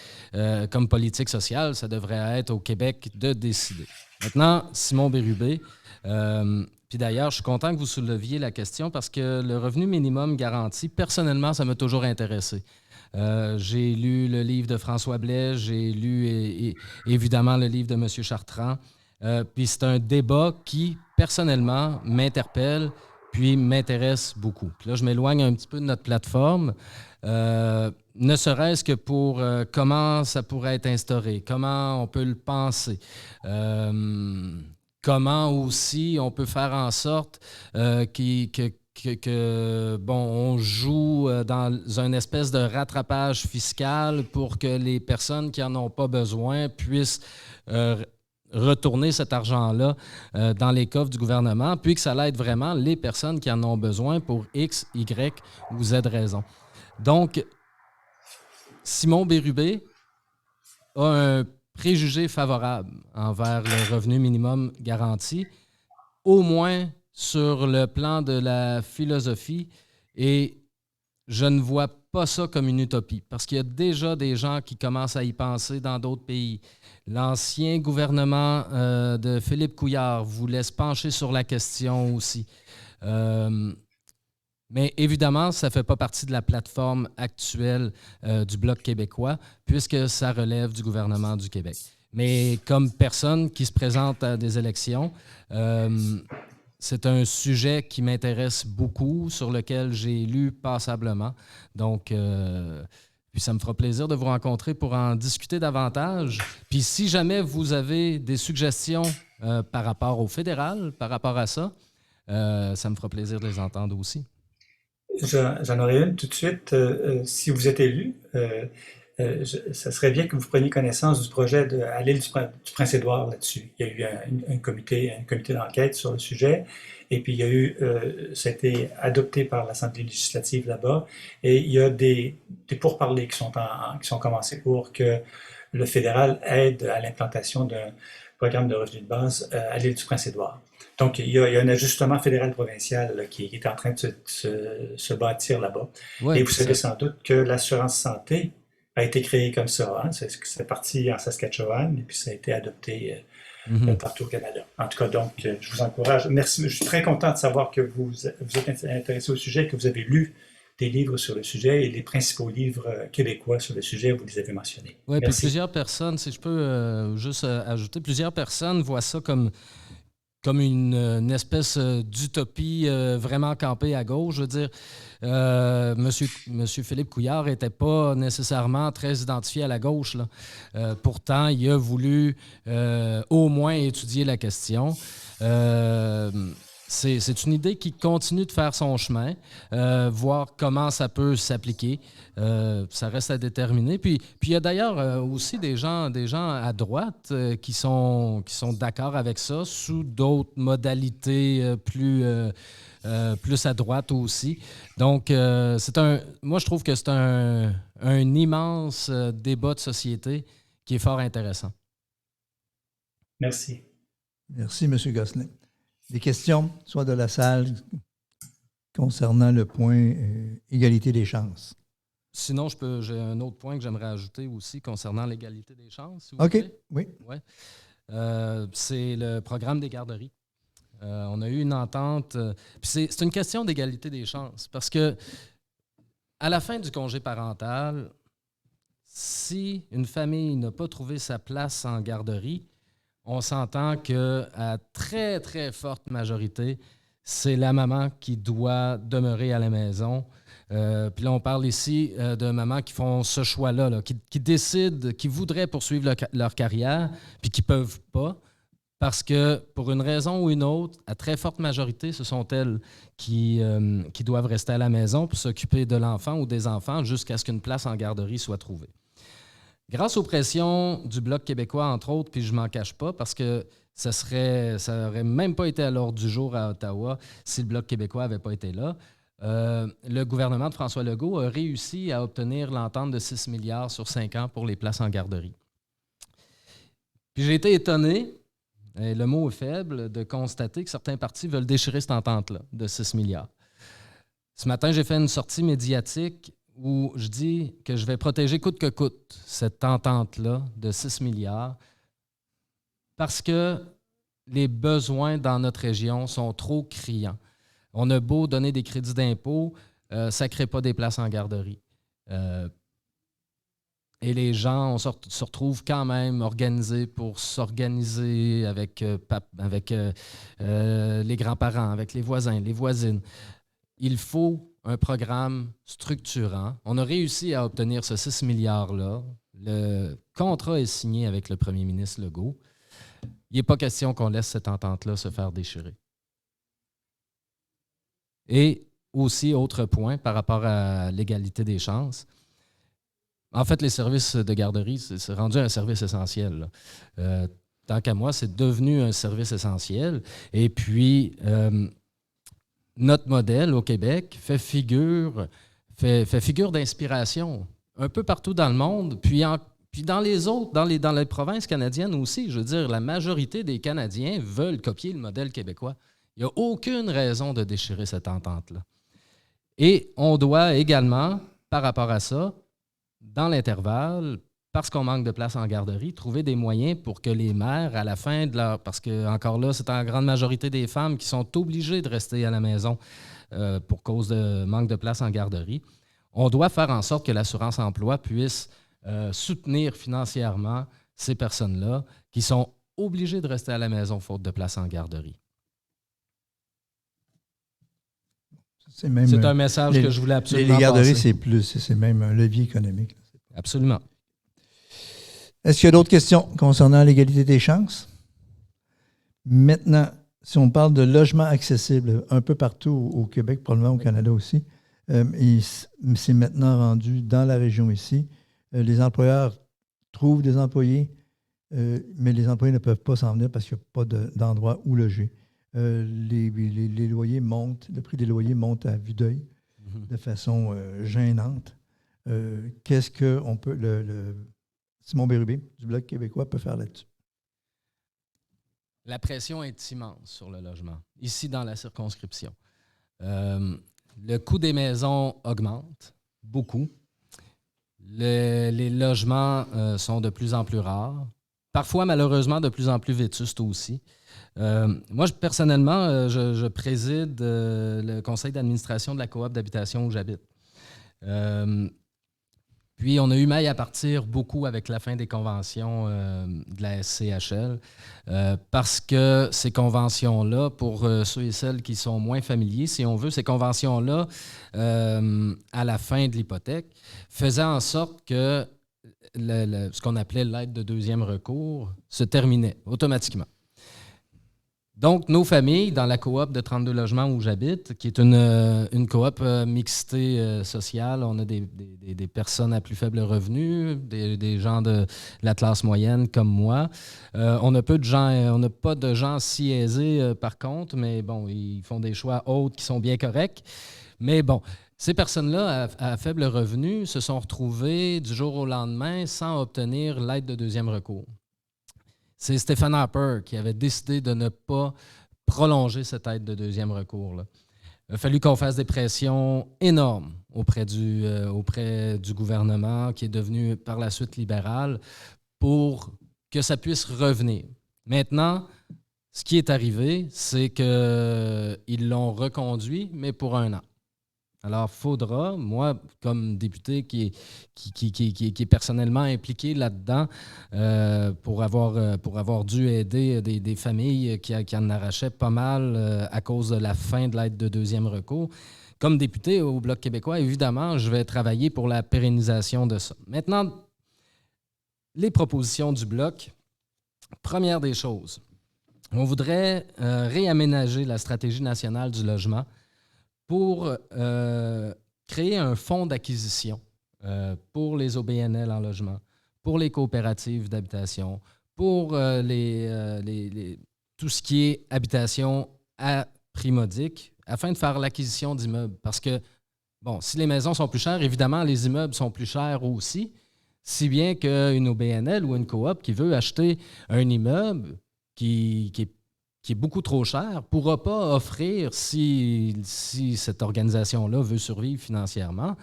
[SPEAKER 1] comme politique sociale, ça devrait être au Québec de décider. Maintenant, Simon Bérubé, puis d'ailleurs, je suis content que vous souleviez la question parce que le revenu minimum garanti, personnellement, ça m'a toujours intéressé. J'ai lu le livre de François Blais, j'ai lu évidemment le livre de M. Chartrand. Puis c'est un débat qui, personnellement, m'interpelle puis m'intéresse beaucoup. Puis là, je m'éloigne un petit peu de notre plateforme, ne serait-ce que pour comment ça pourrait être instauré, comment on peut le penser, comment aussi on peut faire en sorte on joue dans une espèce de rattrapage fiscal pour que les personnes qui n'en ont pas besoin puissent retourner cet argent-là dans les coffres du gouvernement, puis que ça aide vraiment les personnes qui en ont besoin pour X, Y ou Z raison. Donc, Simon Bérubé a un préjugé favorable envers le revenu minimum garanti, au moins sur le plan de la philosophie, et je ne vois pas ça comme une utopie, parce qu'il y a déjà des gens qui commencent à y penser dans d'autres pays. L'ancien gouvernement de Philippe Couillard voulait se pencher sur la question aussi. Mais évidemment, ça ne fait pas partie de la plateforme actuelle du Bloc québécois, puisque ça relève du gouvernement du Québec. Mais comme personne qui se présente à des élections, c'est un sujet qui m'intéresse beaucoup, sur lequel j'ai lu passablement. Donc, puis ça me fera plaisir de vous rencontrer pour en discuter davantage. Puis si jamais vous avez des suggestions par rapport au fédéral, par rapport à ça, ça me fera plaisir de les entendre aussi.
[SPEAKER 6] J'en aurais une tout de suite. Si vous êtes élu, ça serait bien que vous preniez connaissance du projet à l'île du Prince-Édouard là-dessus. Il y a eu un comité d'enquête sur le sujet, et puis il y a eu, ça a été adopté par l'Assemblée législative là-bas, et il y a des pourparlers qui sont commencés pour que le fédéral aide à l'implantation d'un programme de revenu de base à l'île du Prince-Édouard. Donc, il y a un ajustement fédéral-provincial là, qui est en train de se bâtir là-bas.
[SPEAKER 1] Ouais,
[SPEAKER 6] et vous savez sans doute que l'assurance santé a été créée comme ça. Hein? C'est parti en Saskatchewan et puis ça a été adopté partout au Canada. En tout cas, donc, je vous encourage. Merci. Je suis très content de savoir que vous êtes intéressé au sujet, que vous avez lu des livres sur le sujet, et les principaux livres québécois sur le sujet, vous les avez mentionnés.
[SPEAKER 1] Oui, puis plusieurs personnes, si je peux juste ajouter, plusieurs personnes voient ça comme une espèce d'utopie vraiment campée à gauche. Je veux dire, Monsieur Philippe Couillard n'était pas nécessairement très identifié à la gauche, là. Pourtant, il a voulu au moins étudier la question. C'est une idée qui continue de faire son chemin, voir comment ça peut s'appliquer. Ça reste à déterminer. Puis il y a d'ailleurs aussi des gens à droite qui sont d'accord avec ça, sous d'autres modalités plus à droite aussi. Donc, moi, je trouve que c'est un immense débat de société qui est fort intéressant.
[SPEAKER 6] Merci.
[SPEAKER 2] Merci, M. Gosselin. Des questions, soit de la salle, concernant le point égalité des chances?
[SPEAKER 1] Sinon, j'ai un autre point que j'aimerais ajouter aussi concernant l'égalité des chances. Si
[SPEAKER 2] OK,
[SPEAKER 1] voulez.
[SPEAKER 2] oui.
[SPEAKER 1] Ouais. C'est le programme des garderies. On a eu une entente. Puis c'est une question d'égalité des chances parce que à la fin du congé parental, si une famille n'a pas trouvé sa place en garderie, on s'entend qu'à très, très forte majorité, c'est la maman qui doit demeurer à la maison. Puis là, on parle ici de mamans qui font ce choix-là, là, qui décident, qui voudraient poursuivre leur carrière, puis qui ne peuvent pas, parce que pour une raison ou une autre, à très forte majorité, ce sont elles qui doivent rester à la maison pour s'occuper de l'enfant ou des enfants jusqu'à ce qu'une place en garderie soit trouvée. Grâce aux pressions du Bloc québécois, entre autres, puis je ne m'en cache pas, parce que ça n'aurait même pas été à l'ordre du jour à Ottawa si le Bloc québécois n'avait pas été là. Le gouvernement de François Legault a réussi à obtenir l'entente de 6 milliards sur 5 ans pour les places en garderie. Puis j'ai été étonné, et le mot est faible, de constater que certains partis veulent déchirer cette entente-là de 6 milliards. Ce matin, j'ai fait une sortie médiatique où je dis que je vais protéger coûte que coûte cette entente-là de 6 milliards parce que les besoins dans notre région sont trop criants. On a beau donner des crédits d'impôt, ça ne crée pas des places en garderie. Et les gens, on se retrouve quand même organisés pour s'organiser avec les grands-parents, avec les voisins, les voisines. Il faut un programme structurant. On a réussi à obtenir ce 6 milliards-là. Le contrat est signé avec le premier ministre Legault. Il n'est pas question qu'on laisse cette entente-là se faire déchirer. Et aussi, autre point par rapport à l'égalité des chances, en fait, les services de garderie, c'est rendu un service essentiel. Tant qu'à moi, c'est devenu un service essentiel. Et puis, notre modèle au Québec fait figure d'inspiration un peu partout dans le monde, puis dans les autres, dans les provinces canadiennes aussi. Je veux dire, la majorité des Canadiens veulent copier le modèle québécois. Il n'y a aucune raison de déchirer cette entente-là. Et on doit également, par rapport à ça, dans l'intervalle, parce qu'on manque de place en garderie, trouver des moyens pour que les mères, à la fin de leur... Parce que, encore là, c'est en grande majorité des femmes qui sont obligées de rester à la maison pour cause de manque de place en garderie. On doit faire en sorte que l'assurance emploi puisse soutenir financièrement ces personnes-là qui sont obligées de rester à la maison faute de place en garderie. C'est un message que je voulais absolument
[SPEAKER 2] les garderies,
[SPEAKER 1] passer.
[SPEAKER 2] c'est même un levier économique.
[SPEAKER 1] Absolument.
[SPEAKER 2] Est-ce qu'il y a d'autres questions concernant l'égalité des chances? Maintenant, si on parle de logement accessible un peu partout au Québec, probablement au Canada aussi, c'est maintenant rendu dans la région ici. Les employeurs trouvent des employés, mais les employés ne peuvent pas s'en venir parce qu'il n'y a pas d'endroit où loger. Les loyers montent, le prix des loyers monte à vue d'œil de façon gênante. Qu'est-ce que on peut, Simon Bérubé du Bloc québécois peut faire là-dessus?
[SPEAKER 1] La pression est immense sur le logement, ici dans la circonscription. Le coût des maisons augmente beaucoup. Les logements sont de plus en plus rares. Parfois, malheureusement, de plus en plus vétustes aussi. Moi, personnellement, je préside le conseil d'administration de la coop d'habitation où j'habite. Puis, on a eu maille à partir beaucoup avec la fin des conventions de la SCHL parce que ces conventions-là, pour ceux et celles qui sont moins familiers, si on veut, ces conventions-là, à la fin de l'hypothèque, faisaient en sorte que ce qu'on appelait l'aide de deuxième recours se terminait automatiquement. Donc, nos familles, dans la coop de 32 logements où j'habite, qui est une coop mixité sociale, on a des personnes à plus faible revenu, des gens de la classe moyenne comme moi. On n'a pas de gens si aisés par contre, mais bon, ils font des choix autres qui sont bien corrects. Mais bon, ces personnes-là à faible revenu se sont retrouvées du jour au lendemain sans obtenir l'aide de deuxième recours. C'est Stephen Harper qui avait décidé de ne pas prolonger cette aide de deuxième recours-là. Il a fallu qu'on fasse des pressions énormes auprès du gouvernement, qui est devenu par la suite libéral, pour que ça puisse revenir. Maintenant, ce qui est arrivé, c'est qu'ils l'ont reconduit, mais pour 1 an. Alors, faudra, moi, comme député qui est personnellement impliqué là-dedans, pour avoir dû aider des familles qui en arrachaient pas mal à cause de la fin de l'aide de deuxième recours, comme député au Bloc québécois, évidemment, je vais travailler pour la pérennisation de ça. Maintenant, les propositions du Bloc, première des choses, on voudrait réaménager la stratégie nationale du logement pour créer un fonds d'acquisition pour les OBNL en logement, pour les coopératives d'habitation, pour tout ce qui est habitation à prix modique, afin de faire l'acquisition d'immeubles. Parce que, bon, si les maisons sont plus chères, évidemment, les immeubles sont plus chers aussi, si bien qu'une OBNL ou une coop qui veut acheter un immeuble qui est beaucoup trop cher, ne pourra pas offrir, si cette organisation-là veut survivre financièrement, ne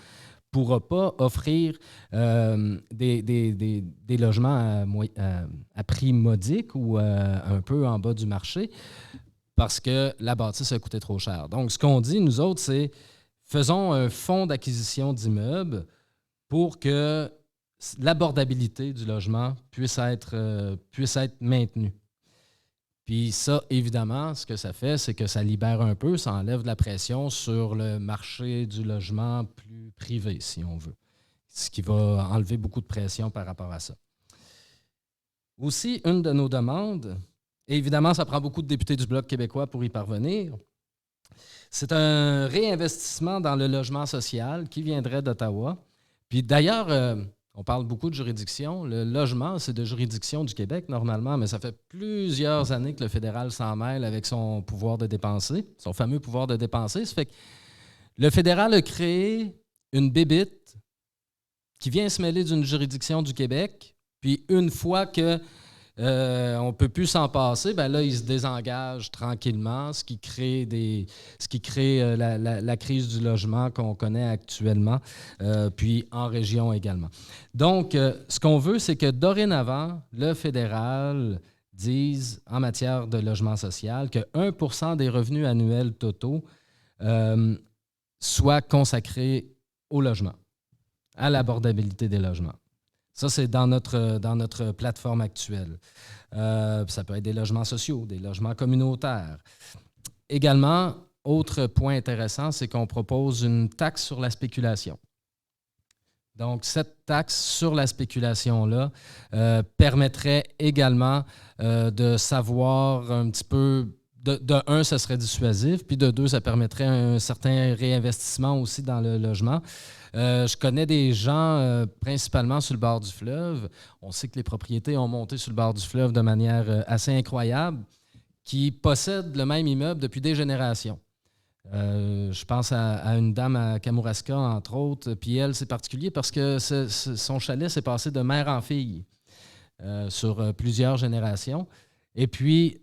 [SPEAKER 1] pourra pas offrir des logements à prix modique ou un peu en bas du marché parce que la bâtisse a coûté trop cher. Donc, ce qu'on dit, nous autres, c'est faisons un fonds d'acquisition d'immeubles pour que l'abordabilité du logement puisse être maintenue. Puis ça, évidemment, ce que ça fait, c'est que ça libère un peu, ça enlève de la pression sur le marché du logement plus privé, si on veut, ce qui va enlever beaucoup de pression par rapport à ça. Aussi, une de nos demandes, et évidemment, ça prend beaucoup de députés du Bloc québécois pour y parvenir, c'est un réinvestissement dans le logement social qui viendrait d'Ottawa. Puis d'ailleurs, on parle beaucoup de juridiction. Le logement, c'est de juridiction du Québec, normalement, mais ça fait plusieurs années que le fédéral s'en mêle avec son pouvoir de dépenser, son fameux pouvoir de dépenser. Ça fait que le fédéral a créé une bébite qui vient se mêler d'une juridiction du Québec, puis une fois que on ne peut plus s'en passer, ben là, il se désengage tranquillement, ce qui crée la crise du logement qu'on connaît actuellement, puis en région également. Donc, ce qu'on veut, c'est que dorénavant, le fédéral dise, en matière de logement social, que 1 % des revenus annuels totaux soit consacré au logement, à l'abordabilité des logements. Ça, c'est dans notre plateforme actuelle. Ça peut être des logements sociaux, des logements communautaires. Également, autre point intéressant, c'est qu'on propose une taxe sur la spéculation. Donc, cette taxe sur la spéculation-là permettrait également de savoir un petit peu, de un, ça serait dissuasif, puis de deux, ça permettrait un certain réinvestissement aussi dans le logement. Je connais des gens principalement sur le bord du fleuve. On sait que les propriétés ont monté sur le bord du fleuve de manière assez incroyable, qui possèdent le même immeuble depuis des générations. Je pense à une dame à Kamouraska, entre autres, puis elle, c'est particulier parce que son chalet s'est passé de mère en fille sur plusieurs générations. Et puis,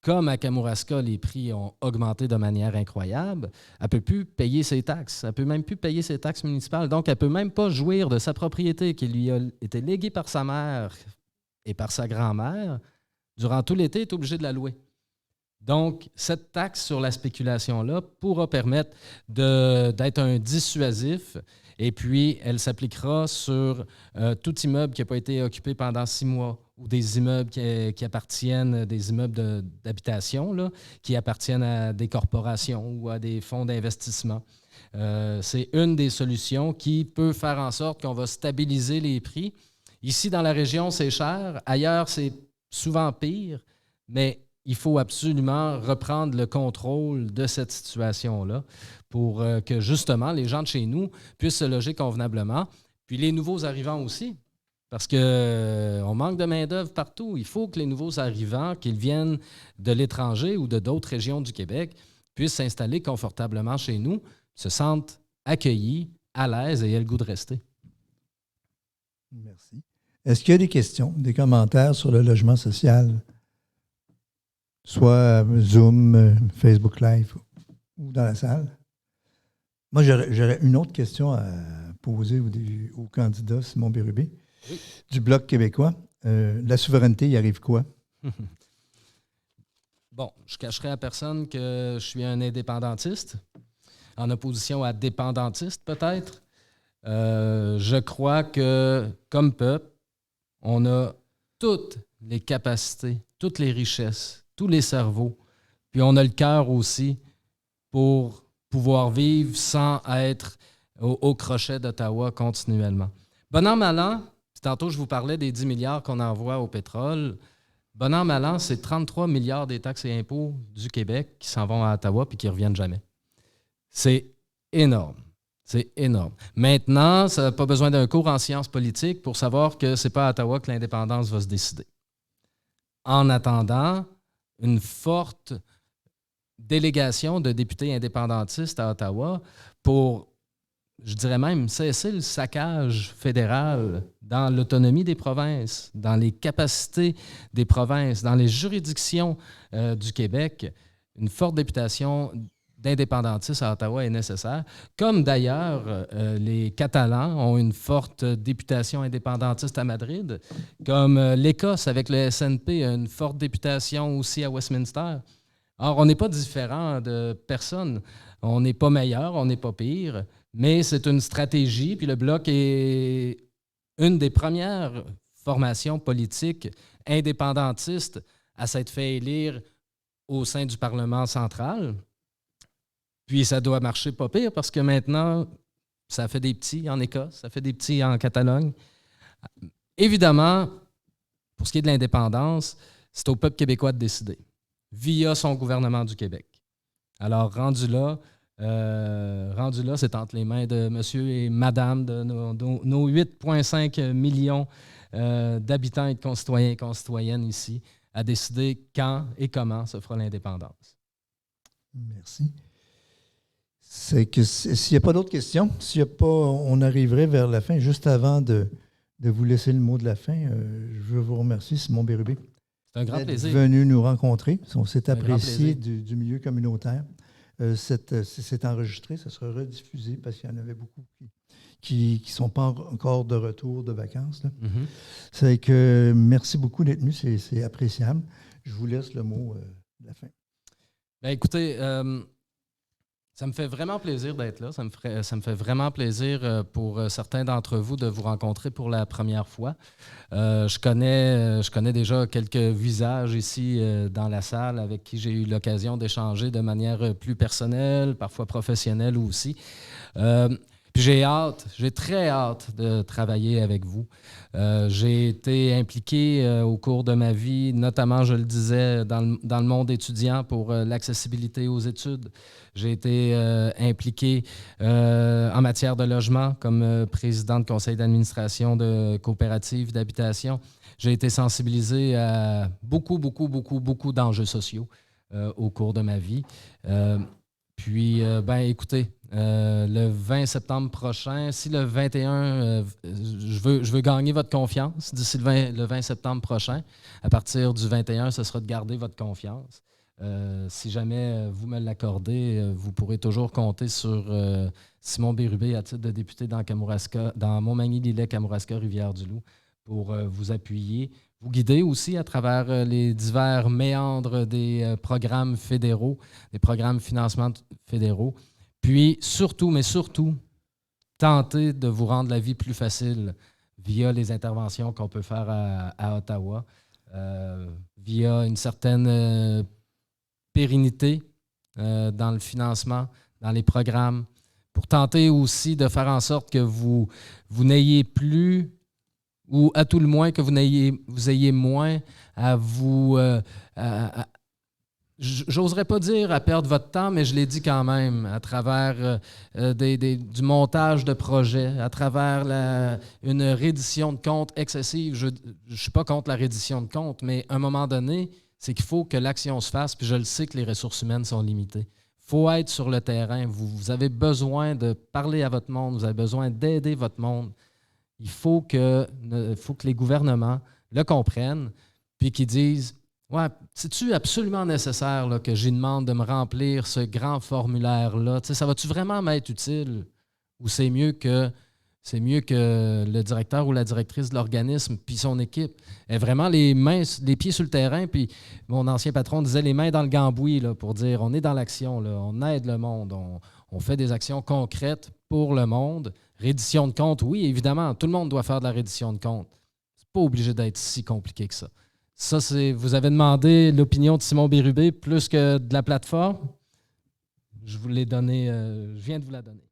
[SPEAKER 1] comme à Kamouraska, les prix ont augmenté de manière incroyable, elle ne peut plus payer ses taxes. Elle ne peut même plus payer ses taxes municipales. Donc, elle ne peut même pas jouir de sa propriété qui lui a été léguée par sa mère et par sa grand-mère. Durant tout l'été, elle est obligée de la louer. Donc, cette taxe sur la spéculation-là pourra permettre d'être un dissuasif et puis elle s'appliquera sur tout immeuble qui n'a pas été occupé pendant 6 mois ou des immeubles qui appartiennent, des immeubles d'habitation, là, qui appartiennent à des corporations ou à des fonds d'investissement. C'est une des solutions qui peut faire en sorte qu'on va stabiliser les prix. Ici, dans la région, c'est cher. Ailleurs, c'est souvent pire, mais il faut absolument reprendre le contrôle de cette situation-là pour que, justement, les gens de chez nous puissent se loger convenablement. Puis les nouveaux arrivants aussi, parce qu'on manque de main-d'œuvre partout. Il faut que les nouveaux arrivants, qu'ils viennent de l'étranger ou de d'autres régions du Québec, puissent s'installer confortablement chez nous, se sentent accueillis, à l'aise et aient le goût de rester.
[SPEAKER 2] Merci. Est-ce qu'il y a des questions, des commentaires sur le logement social? Soit Zoom, Facebook Live ou dans la salle. Moi, j'aurais une autre question à poser au candidat Simon Bérubé du Bloc québécois. La souveraineté, il arrive quoi?
[SPEAKER 1] Bon, je cacherai à personne que je suis un indépendantiste. en opposition à dépendantiste, peut-être. Je crois que, comme peuple, on a toutes les capacités, toutes les richesses, tous les cerveaux, puis on a le cœur aussi pour pouvoir vivre sans être au crochet d'Ottawa continuellement. Bon an, mal an, tantôt je vous parlais des 10 milliards qu'on envoie au pétrole. Bon an, mal an, c'est 33 milliards des taxes et impôts du Québec qui s'en vont à Ottawa puis qui ne reviennent jamais. C'est énorme. C'est énorme. Maintenant, ça n'a pas besoin d'un cours en sciences politiques pour savoir que ce n'est pas à Ottawa que l'indépendance va se décider. En attendant, une forte délégation de députés indépendantistes à Ottawa pour, je dirais même, cesser le saccage fédéral dans l'autonomie des provinces, dans les capacités des provinces, dans les juridictions du Québec. Une forte députation d'indépendantistes à Ottawa est nécessaire. Comme d'ailleurs, les Catalans ont une forte députation indépendantiste à Madrid, comme l'Écosse avec le SNP a une forte députation aussi à Westminster. Or, on n'est pas différent de personne. On n'est pas meilleur, on n'est pas pire, mais c'est une stratégie. Puis le Bloc est une des premières formations politiques indépendantistes à s'être fait élire au sein du Parlement central. Puis ça doit marcher pas pire parce que maintenant, ça fait des petits en Écosse, ça fait des petits en Catalogne. Évidemment, pour ce qui est de l'indépendance, c'est au peuple québécois de décider, via son gouvernement du Québec. Alors, rendu là, c'est entre les mains de monsieur et madame de nos 8,5 millions d'habitants et de concitoyens et concitoyennes ici à décider quand et comment se fera l'indépendance.
[SPEAKER 2] Merci. C'est que s'il n'y a pas d'autres questions, on arriverait vers la fin. Juste avant de vous laisser le mot de la fin, je veux vous remercier, Simon Bérubé.
[SPEAKER 1] C'est un grand plaisir.
[SPEAKER 2] Venu nous rencontrer. On s'est apprécié du milieu communautaire. C'est enregistré, ça sera rediffusé parce qu'il y en avait beaucoup qui ne sont pas encore de retour de vacances. Là.
[SPEAKER 1] Mm-hmm.
[SPEAKER 2] C'est que merci beaucoup d'être venu, c'est appréciable. Je vous laisse le mot de la fin.
[SPEAKER 1] Bien, écoutez, ça me fait vraiment plaisir d'être là. Ça me fait vraiment plaisir pour certains d'entre vous de vous rencontrer pour la première fois. Je connais déjà quelques visages ici dans la salle avec qui j'ai eu l'occasion d'échanger de manière plus personnelle, parfois professionnelle aussi. Puis j'ai très hâte de travailler avec vous. J'ai été impliqué au cours de ma vie, notamment, je le disais, dans le monde étudiant pour l'accessibilité aux études. J'ai été impliqué en matière de logement comme président de conseil d'administration de coopératives d'habitation. J'ai été sensibilisé à beaucoup d'enjeux sociaux au cours de ma vie. Puis, écoutez, le 20 septembre prochain, si le 21, je veux gagner votre confiance d'ici le 20 septembre prochain. À partir du 21, ce sera de garder votre confiance. Si jamais vous me l'accordez, vous pourrez toujours compter sur Simon Bérubé à titre de député dans Montmagny-Lillet, Kamouraska, Rivière-du-Loup, pour vous appuyer, vous guider aussi à travers les divers méandres des programmes fédéraux, des programmes financement fédéraux. Puis surtout, tenter de vous rendre la vie plus facile via les interventions qu'on peut faire à Ottawa, via une certaine pérennité dans le financement, dans les programmes, pour tenter aussi de faire en sorte que vous n'ayez plus, ou à tout le moins que vous ayez moins à vous... j'oserais pas dire à perdre votre temps, mais je l'ai dit quand même, à travers du montage de projets, à travers une reddition de comptes excessive. Je ne suis pas contre la reddition de comptes, mais à un moment donné, c'est qu'il faut que l'action se fasse, puis je le sais que les ressources humaines sont limitées. Il faut être sur le terrain. Vous avez besoin de parler à votre monde, vous avez besoin d'aider votre monde. Il faut que les gouvernements le comprennent, puis qu'ils disent « Ouais, c'est-tu absolument nécessaire là, que j'y demande de me remplir ce grand formulaire-là? Ça va-tu vraiment m'être utile? Ou c'est mieux que le directeur ou la directrice de l'organisme puis son équipe ait vraiment les pieds sur le terrain? » Puis mon ancien patron disait les mains dans le gambouis là, pour dire on est dans l'action, là, on aide le monde, On fait des actions concrètes pour le monde. Reddition de compte, oui, évidemment, tout le monde doit faire de la reddition de compte. C'est pas obligé d'être si compliqué que ça. Ça, vous avez demandé l'opinion de Simon Bérubé plus que de la plateforme. Je vous l'ai donné, je viens de vous la donner.